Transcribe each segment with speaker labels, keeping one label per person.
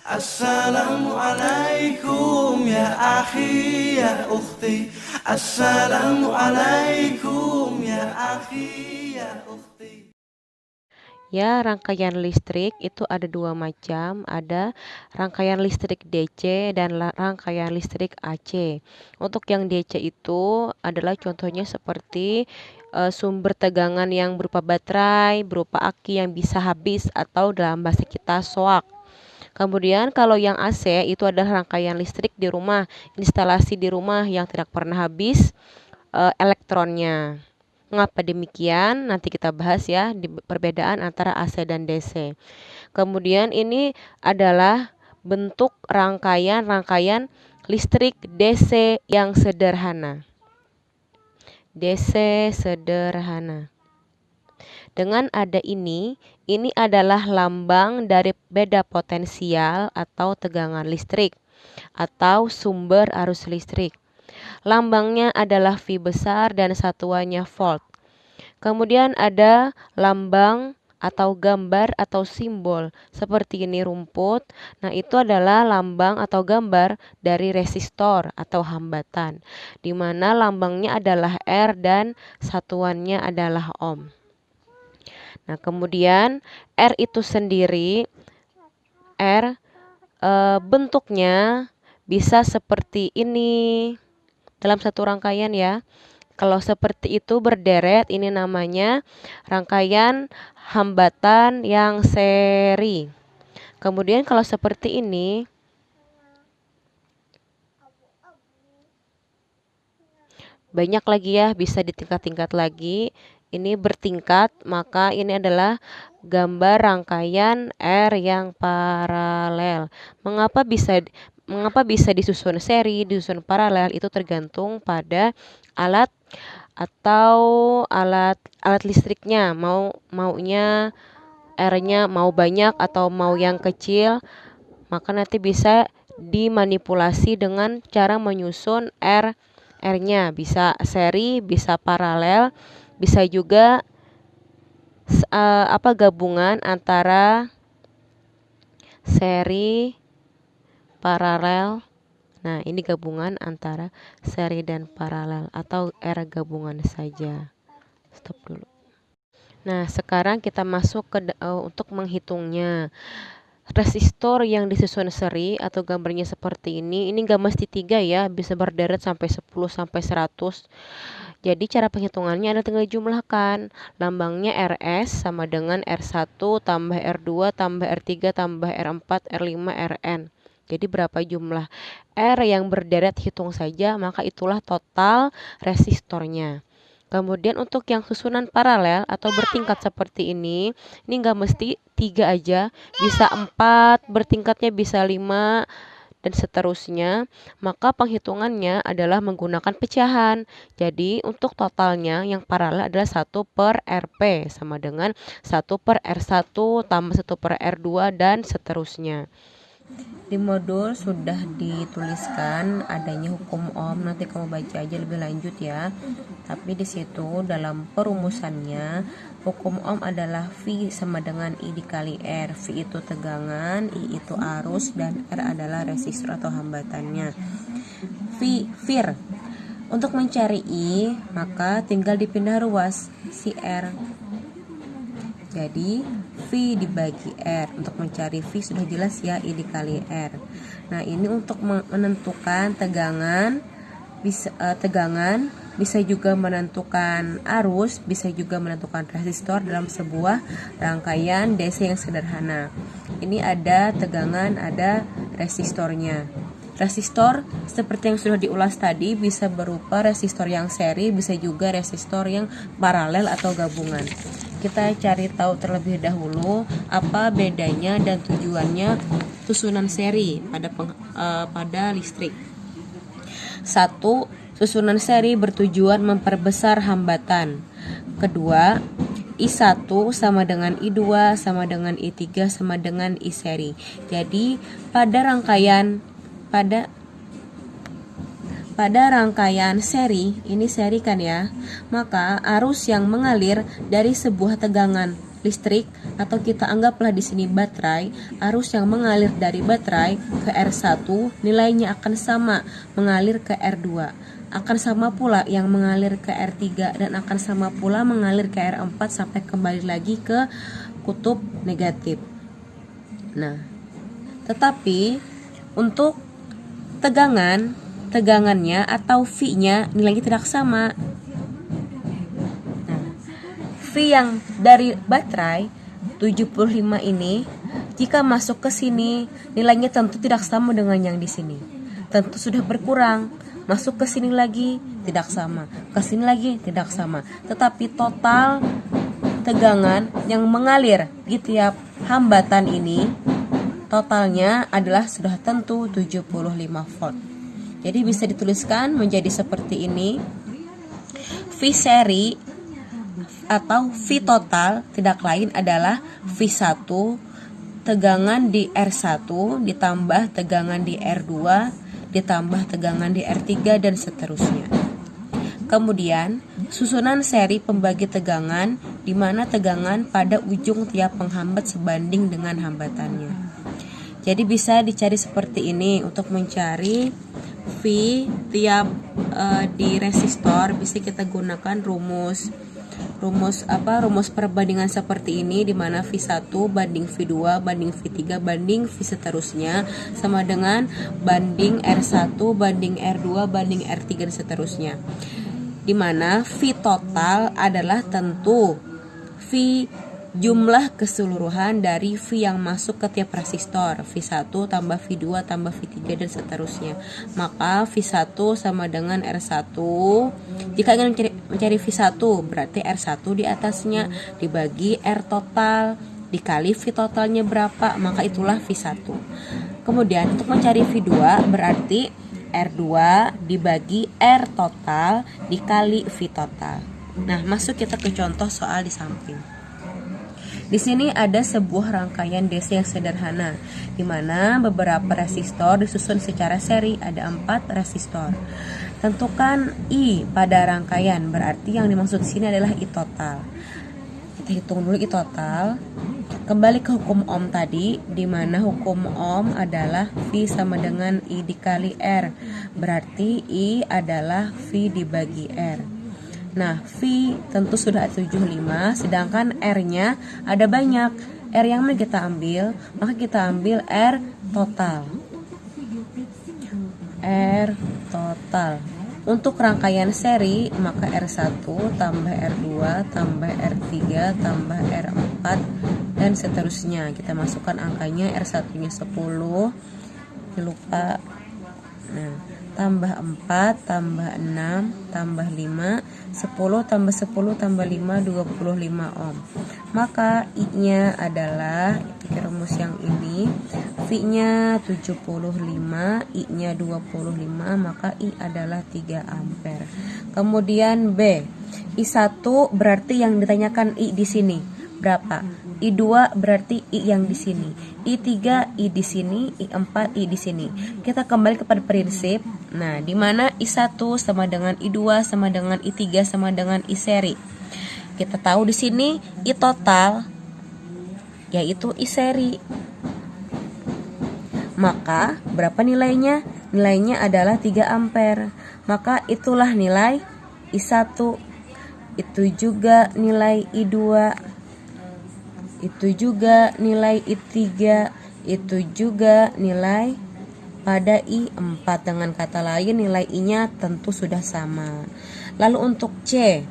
Speaker 1: Assalamualaikum ya akhi ya ukhti. Assalamualaikum ya akhi ya ukhti.
Speaker 2: Ya, rangkaian listrik itu ada dua macam, ada rangkaian listrik DC dan rangkaian listrik AC. Untuk yang DC itu adalah contohnya seperti sumber tegangan yang berupa baterai, berupa aki yang bisa habis atau dalam bahasa kita soak. Kemudian kalau yang AC itu adalah rangkaian listrik di rumah, instalasi di rumah yang tidak pernah habis elektronnya. Mengapa demikian? Nanti kita bahas ya di perbedaan antara AC dan DC. Kemudian ini adalah bentuk rangkaian listrik DC yang sederhana. DC sederhana. Dengan ada ini adalah lambang dari beda potensial atau tegangan listrik atau sumber arus listrik. Lambangnya adalah V besar dan satuannya volt. Kemudian ada lambang atau gambar atau simbol seperti ini rumput. Nah, itu adalah lambang atau gambar dari resistor atau hambatan, di mana lambangnya adalah R dan satuannya adalah ohm. Nah, kemudian R itu sendiri, bentuknya bisa seperti ini dalam satu rangkaian ya. Kalau seperti itu berderet, ini namanya rangkaian hambatan yang seri. Kemudian kalau seperti ini, banyak lagi ya, bisa ditingkat-tingkat lagi. Ini bertingkat, maka ini adalah gambar rangkaian R yang paralel. Mengapa bisa disusun seri, disusun paralel, itu tergantung pada alat atau alat listriknya, maunya R-nya mau banyak atau mau yang kecil, maka nanti bisa dimanipulasi dengan cara menyusun R-nya, bisa seri, bisa paralel, bisa juga gabungan antara seri paralel. Nah, ini gabungan antara seri dan paralel atau R gabungan saja. Stop dulu. Nah, sekarang kita masuk ke untuk menghitungnya. Resistor yang disusun seri atau gambarnya seperti ini nggak mesti 3 ya, bisa berderet sampai 10 sampai 100. Jadi cara penghitungannya adalah tinggal jumlahkan. Lambangnya RS sama dengan R1 tambah R2 tambah R3 tambah R4 R5 Rn. Jadi berapa jumlah R yang berderet, hitung saja, maka itulah total resistornya. Kemudian untuk yang susunan paralel atau bertingkat seperti ini nggak mesti 3 aja, bisa 4, bertingkatnya bisa 5, dan seterusnya. Maka penghitungannya adalah menggunakan pecahan. Jadi untuk totalnya yang paralel adalah 1 per Rp sama dengan 1 per R1 tambah 1 per R2 dan seterusnya. Di modul sudah dituliskan adanya hukum ohm, nanti kamu baca aja lebih lanjut ya. Tapi di situ dalam perumusannya hukum ohm adalah V sama dengan I dikali R. V itu tegangan, I itu arus, dan R adalah resistor atau hambatannya. VIR. Untuk mencari I, maka tinggal dipindah ruas si R. Jadi V dibagi R. Untuk mencari V sudah jelas ya, I dikali R. Nah, ini untuk menentukan tegangan, bisa juga menentukan arus, bisa juga menentukan resistor dalam sebuah rangkaian DC yang sederhana. Ini ada tegangan, ada resistornya. Resistor seperti yang sudah diulas tadi bisa berupa resistor yang seri, bisa juga resistor yang paralel atau gabungan. Kita cari tahu terlebih dahulu apa bedanya dan tujuannya susunan seri pada listrik. 1. Susunan seri bertujuan memperbesar hambatan. Kedua, I1 sama dengan I2 sama dengan I3 sama dengan I seri. Jadi pada rangkaian seri, ini seri kan ya, maka arus yang mengalir dari sebuah tegangan listrik, atau kita anggaplah di sini baterai, arus yang mengalir dari baterai ke R1 nilainya akan sama mengalir ke R2. Akan sama pula yang mengalir ke R3 dan akan sama pula mengalir ke R4 sampai kembali lagi ke kutub negatif. Nah, tetapi untuk tegangannya atau V-nya nilainya tidak sama. Nah, V yang dari baterai 75 ini jika masuk ke sini nilainya tentu tidak sama dengan yang di sini. Tentu sudah berkurang. Masuk ke sini lagi tidak sama, ke sini lagi tidak sama. Tetapi total tegangan yang mengalir di tiap hambatan ini totalnya adalah sudah tentu 75 volt. Jadi bisa dituliskan menjadi seperti ini. V seri atau V total tidak lain adalah V1 tegangan di R1 ditambah tegangan di R2 ditambah tegangan di R3 dan seterusnya. Kemudian susunan seri pembagi tegangan di mana tegangan pada ujung tiap penghambat sebanding dengan hambatannya. Jadi bisa dicari seperti ini untuk mencari V tiap di resistor. Bisa kita gunakan rumus perbandingan seperti ini, di mana V1 banding V2 banding V3 banding V seterusnya sama dengan banding R1 banding R2 banding R3 dan seterusnya. Di mana V total adalah tentu V jumlah keseluruhan dari V yang masuk ke tiap resistor, V1 tambah V2 tambah V3 dan seterusnya. Maka V1 sama dengan R1. Jika ingin mencari V1 berarti R1 di atasnya dibagi R total dikali V totalnya berapa, maka itulah V1. Kemudian untuk mencari V2 berarti R2 dibagi R total dikali V total. Nah, masuk kita ke contoh soal di samping. Di sini ada sebuah rangkaian DC yang sederhana, di mana beberapa resistor disusun secara seri, ada 4 resistor. Tentukan I pada rangkaian, berarti yang dimaksud sini adalah I total. Kita hitung dulu I total. Kembali ke hukum Ohm tadi, di mana hukum Ohm adalah V sama dengan I dikali R, berarti I adalah V dibagi R. Nah, V tentu sudah 75, sedangkan R-nya ada banyak. R yang mana kita ambil? Maka kita ambil R total. R total. Untuk rangkaian seri, maka R1 tambah R2 tambah R3 tambah R4 dan seterusnya. Kita masukkan angkanya, R1-nya 10. Lupa. Nah, tambah 4 tambah 6 tambah 5, 10 tambah 10 tambah 5, 25 ohm. Maka I-nya adalah, pakai rumus yang ini, V-nya 75, I-nya 25, maka I adalah 3 ampere. Kemudian B, I1 berarti yang ditanyakan I di sini berapa? I2 berarti I yang di sini, I3 I di sini, I4 I di sini. Kita kembali kepada prinsip. Nah, di mana I1 sama dengan I2 sama dengan I3 sama dengan I seri. Kita tahu di sini I total yaitu I seri. Maka berapa nilainya? Nilainya adalah 3 ampere. Maka itulah nilai I1. Itu juga nilai I2. Itu juga nilai I3, itu juga nilai pada I4. Dengan kata lain nilai I-nya tentu sudah sama. Lalu untuk C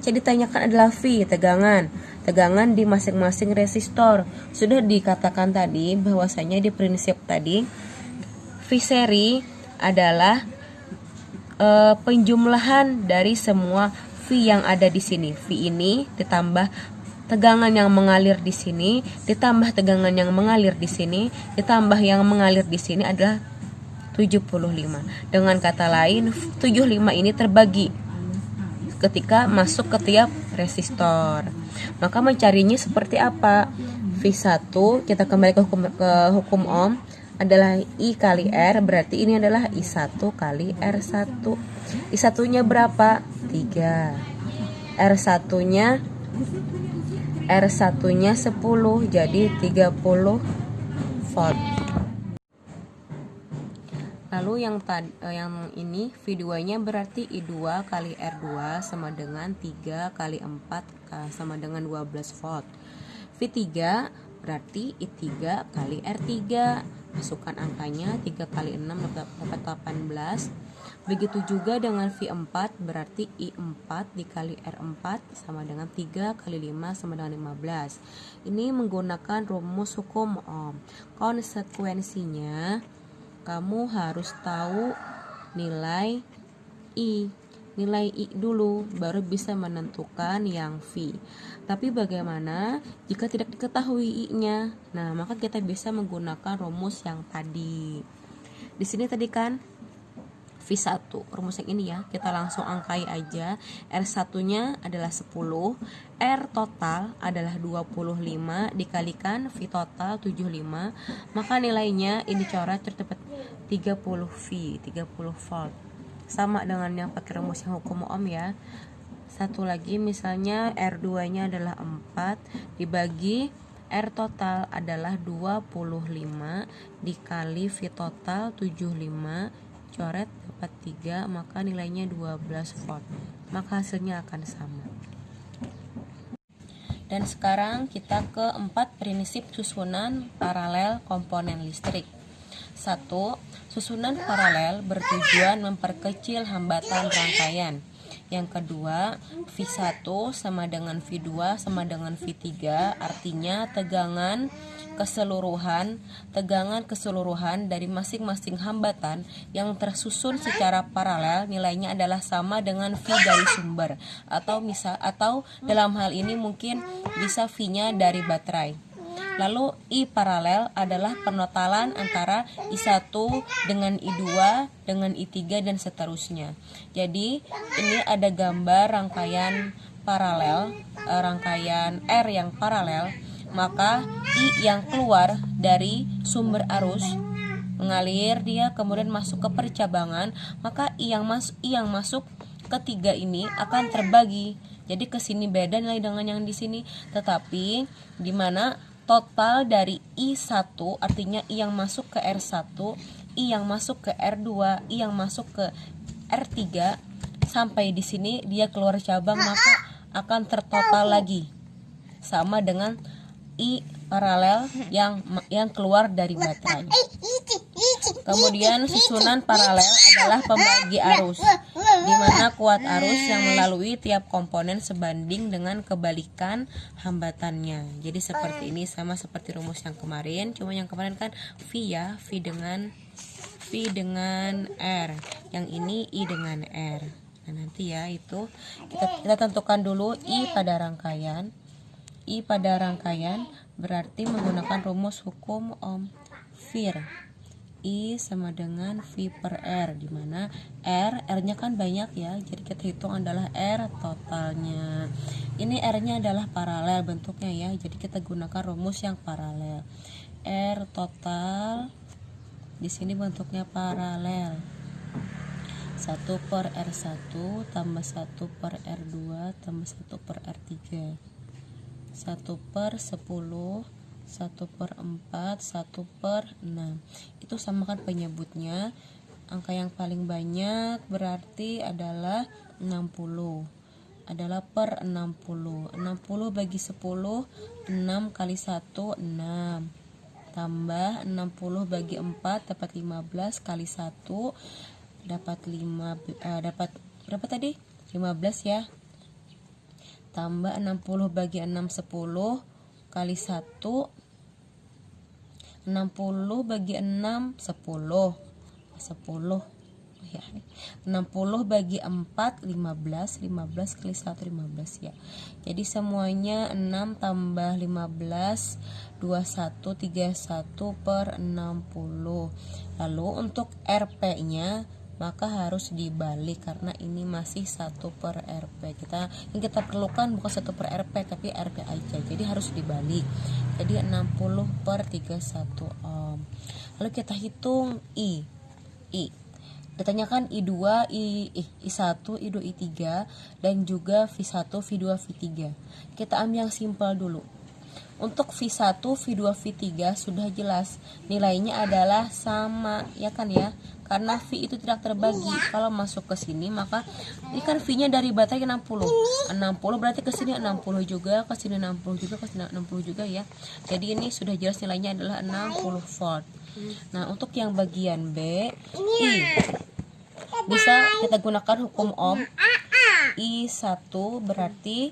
Speaker 2: ditanyakan adalah V, tegangan di masing-masing resistor. Sudah dikatakan tadi bahwasanya di prinsip tadi V seri adalah penjumlahan dari semua V yang ada di sini. V ini ditambah tegangan yang mengalir di sini, ditambah tegangan yang mengalir di sini, ditambah yang mengalir di sini adalah 75. Dengan kata lain, 75 ini terbagi ketika masuk ke tiap resistor. Maka mencarinya seperti apa? V1, kita kembali ke hukum Ohm, adalah I kali R, berarti ini adalah I1 kali R1. I1-nya berapa? 3. R1-nya R1 nya 10 jadi 30 volt. Lalu yang ini V2 nya berarti I2 kali R2 sama dengan 3 kali 4 sama dengan 12 volt. V3 berarti I3 kali R3. Masukkan angkanya, 3 kali 6 dapat 18. Begitu juga dengan V4 berarti I4 dikali R4 sama dengan 3 kali 5 sama dengan 15. Ini menggunakan rumus hukum Ohm. Konsekuensinya kamu harus tahu nilai I. Nilai I dulu baru bisa menentukan yang V. Tapi bagaimana jika tidak diketahui I-nya? Nah, maka kita bisa menggunakan rumus yang tadi. Di sini tadi kan V1, rumus yang ini ya, kita langsung angkai aja. R1 nya adalah 10, R total adalah 25 dikalikan V total 75, maka nilainya ini coret dapat 30 V, 30 volt. Sama dengan yang pakai rumus yang hukum Ohm ya. Satu lagi misalnya R2 nya adalah 4 dibagi R total adalah 25 dikali V total 75, coret dapat 3, maka nilainya 12 volt. Maka hasilnya akan sama. Dan sekarang kita ke 4 prinsip susunan paralel komponen listrik. 1. Susunan paralel bertujuan memperkecil hambatan rangkaian. Yang kedua, V1 sama dengan V2 sama dengan V3, artinya tegangan keseluruhan dari masing-masing hambatan yang tersusun secara paralel nilainya adalah sama dengan V dari sumber, atau dalam hal ini mungkin bisa V-nya dari baterai. Lalu I paralel adalah penotalan antara I1 dengan I2 dengan I3 dan seterusnya. Jadi ini ada gambar rangkaian paralel, rangkaian R yang paralel, maka I yang keluar dari sumber arus mengalir dia kemudian masuk ke percabangan, maka I yang masuk ketiga ini akan terbagi. Jadi ke sini beda nilai dengan yang di sini, tetapi di mana total dari I1 artinya I yang masuk ke R1, I yang masuk ke R2, I yang masuk ke R3 sampai di sini dia keluar cabang, maka akan tertotal lagi sama dengan I paralel yang keluar dari baterai. Kemudian susunan paralel adalah pembagi arus, di mana kuat arus yang melalui tiap komponen sebanding dengan kebalikan hambatannya. Jadi seperti ini, sama seperti rumus yang kemarin, cuma yang kemarin kan V ya, V dengan R, yang ini I dengan R. Nah nanti ya itu kita tentukan dulu I pada rangkaian. I pada rangkaian berarti menggunakan rumus hukum Ohm. VIR I sama dengan V per R, di mana R-nya kan banyak ya, jadi kita hitung adalah R totalnya. Ini R-nya adalah paralel bentuknya ya, jadi kita gunakan rumus yang paralel. R total di sini bentuknya paralel. 1 per R1 tambah 1 per R2 tambah 1 per R3. 1 per 10, 1 per 4, 1 per 6. Itu samakan penyebutnya. Angka yang paling banyak berarti adalah 60. Adalah per 60. 60 bagi 10, 6 kali 1, 6. Tambah 60 bagi 4 dapat 15 kali 1 dapat dapat berapa tadi? 15 ya. Tambah 60 bagi 6 10 kali 1 60 bagi 6 10 ya. 60 bagi 4 15 15 kali 1 15 ya. Jadi semuanya 6 tambah 15 21 31 per 60. Lalu untuk RP nya maka harus dibalik karena ini masih 1 per RP. Yang kita perlukan bukan 1 per RP tapi RP aja. Jadi harus dibalik. Jadi 60 per 31 ohm. Lalu kita hitung I. ditanyakan I2, I1, I2, I3 dan juga V1, V2, V3. Kita ambil yang simpel dulu. Untuk V1, V2, V3 sudah jelas nilainya adalah sama, ya kan ya? Karena V itu tidak terbagi. Kalau masuk ke sini maka ini kan V-nya dari baterai 60. 60 berarti ke sini 60 juga, ke sini 60 juga, ke sini 60 juga ya. Jadi ini sudah jelas nilainya adalah 60 volt. Nah, untuk yang bagian B, I bisa kita gunakan hukum Ohm. I1 berarti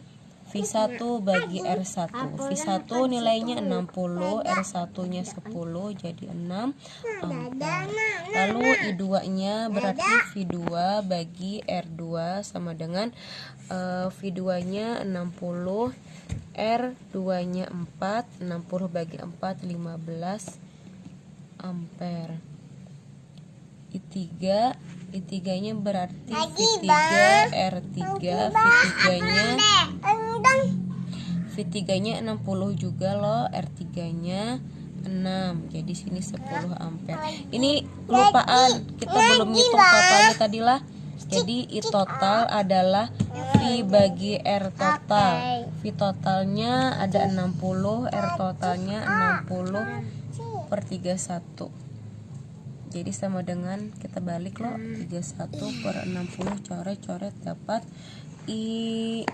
Speaker 2: V1 bagi R1. V1 nilainya 60, R1-nya 10, jadi 6 ampere. Lalu I2-nya berarti V2 bagi R2 sama dengan V2-nya 60, R2-nya 4, 60 bagi 4, 15 ampere. I3-nya berarti V3 R3, V3-nya 60 juga loh, R3-nya 6. Jadi sini 10 ampere. Ini kelupaan, kita belum ngitung totalnya tadilah. Jadi I total adalah V bagi R total. V totalnya ada 60, R totalnya 60 per 31. Jadi sama dengan kita balik loh, 31 per 60 coret-coret dapat I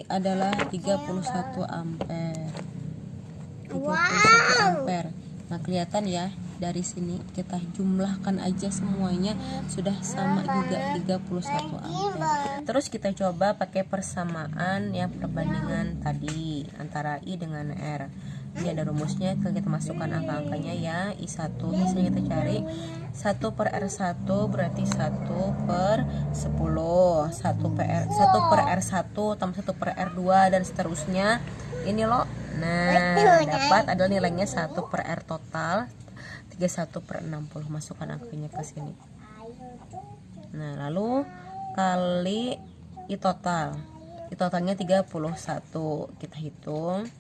Speaker 2: adalah 31 ampere. 31 ampere. Nah, kelihatan ya dari sini kita jumlahkan aja semuanya sudah sama juga 31 ampere. Terus kita coba pakai persamaan ya, perbandingan tadi antara I dengan R. Ini ada rumusnya, kita masukkan angka-angkanya ya. I1 misalnya kita cari 1 per R1 berarti 1 per 10, 1 per R1 tambah 1 per R2 dan seterusnya. Ini loh. Nah, dapat adalah nilainya 1 per R total 31 per 60. Masukkan angkanya ke sini. Nah, lalu kali I total. I totalnya 31. Kita hitung.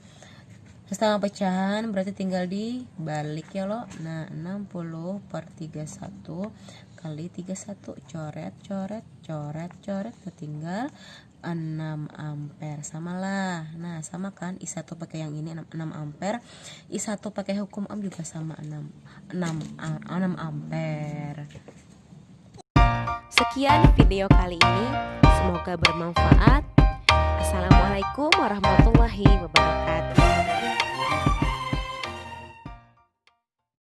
Speaker 2: Setengah pecahan berarti tinggal dibalik ya loh. Nah, 60 per 31 kali 31, coret, tinggal 6 ampere. Samalah. Nah, sama kan I1 pakai yang ini 6 ampere. I1 pakai hukum Ohm juga sama 6 ampere. Sekian video kali ini. Semoga bermanfaat. Assalamualaikum warahmatullahi wabarakatuh.